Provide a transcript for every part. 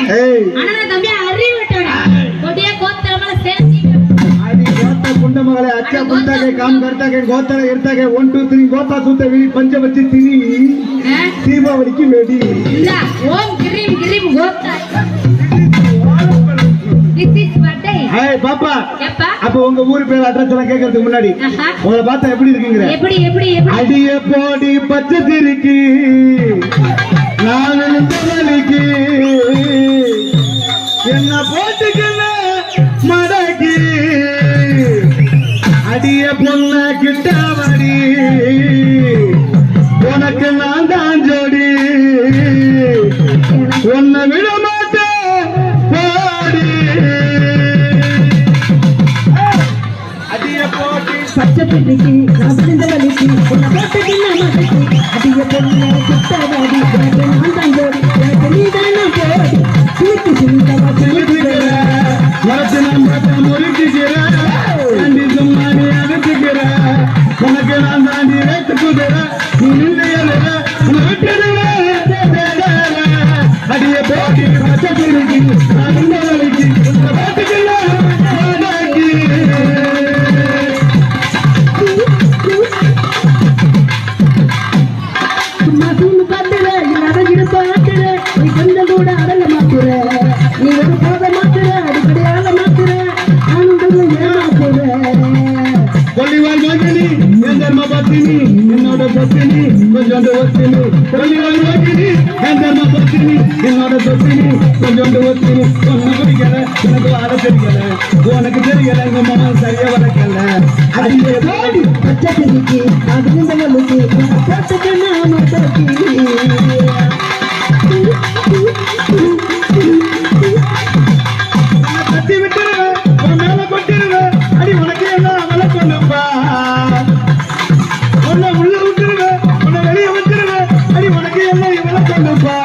அண்ணா தம்பி அறிவு விட்டாடா கொடிய கோத்தரமல சேசி आदि गोता कुंड मगले अच्छा कुंडा के काम करता के गोता इरता के 1 2 3 गोता सूते वी पंचवती तिनी दीपावली की वेडी இல்ல ஓம் கிரீம் கிரீம் கோத்தா திஸ் இஸ் பர்த்டே ஹாய் பாப்பா எப்பா அப்ப உங்க ஊர் பேர் அட்ரஸ் எல்லாம் கேக்குறதுக்கு முன்னாடி உங்களை பார்த்தா எப்படி இருக்கீங்க எப்படி எப்படி அடியே போடி பச்சை திரிக்கி நானும் தவளிக்கு என்ன போட்டுக்கல மடக்கி அடிய பொண்ண கிட்ட வடி உனக்கு நான் தான் ஜோடி உன்னை விட மாட்டேன் போடி அடிய போட்டி பச்சை பிள்ளைக்கு நான் வலிக்கு உன்னை போட்டுக்கு நான் மடக்கி அதிக பொண்ணு கிட்டவாடி உனக்கு நான் தான் ஜோடி உனக்கு நீ தானே போடி சிலுக்கு சிலுக்கவா சிலுக்குற மரத்து நான் பார்த்தா முறுக்கிக்கிற தாண்டி சும்மா நீ அகத்துக்கிற உனக்கு நான் தாண்டி வைத்துக்குற நீ நின்றையல உன்னை விட்டுடுற அடிய போட்டி பச்சை பிள்ளைக்கு நான் இந்த வலிக்கு உன்னை பார்த்துக்கலாம் மசூன்னு காட்டுற அடங்கிட பாட்டுற நீ கொஞ்சம் கூட அடங்க மாத்துற நீ ஒரு போத மாத்துற அடிப்படையாக மாத்துற ஆனந்தம் ஏமாத்துற கொல்லிவாய் மோகினி என் தர்ம பத்தினி என்னோட பத்தினி கொஞ்சோண்டு ஒத்தினி கொல்லிவாய் மோகினி என் தர்ம பத்தினி என்னோட பத்தினி கொஞ்சோண்டு ஒத்தினி ஒன்னு பிடிக்கல உனக்கு ஆட தெரியல உனக்கு தெரியல எங்க மாமா சரியா வளர்க்கல அடியே போடி பச்சை பிள்ளைக்கு அதிர்ந்த வலிக்கு போட்டுக்கு நான் மடக்கி கட்டி விட்டுருவேன் உன் மேல கொட்டிருவேன் அடி உனக்கு என்ன அவளை கொண்டுப்பா உன்னை உள்ள விட்டுருவேன் உன்னை வெளியே விட்டுருவேன் அடி உனக்கு என்ன இவளை கொண்டுப்பா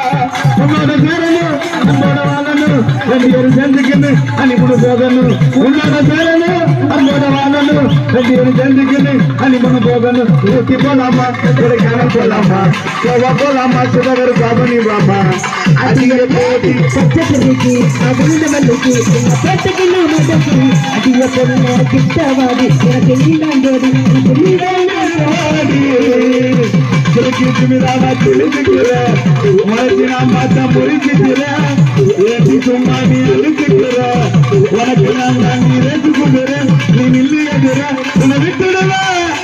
உன்னோட சேரணும் நம்மோட வாழணும் ரெண்டு பேரும் சேர்ந்துக்கின்னு அணி முழு போகணும் உன்னோட சேரணும் நம்மோட வாழணும் ரெண்டு பேரும் சேர்ந்துக்கின்னு அணி முழு போகணும் ஊட்டி போலாமா கொடைக்கானல் போலாமா கோவா போலாமா சுதகர் பாபனி பாபா அதிக போட்டி பச்சை பிள்ளைக்கு அதிர்ந்த வலிக்கு உன்னை போட்டுக்கு நான் மடக்கி அதிக பொண்ணு கிட்டவாடி உனக்கு நீ தான் ஜோடி உனக்கு நீ தானே போடி சும்மா நீ அழுத்துக்கிற உனக்கு நான் நீ ரேட்டு கொடுறேன் நீ நில்லுகிற உன்னை விட்டுடுவேன்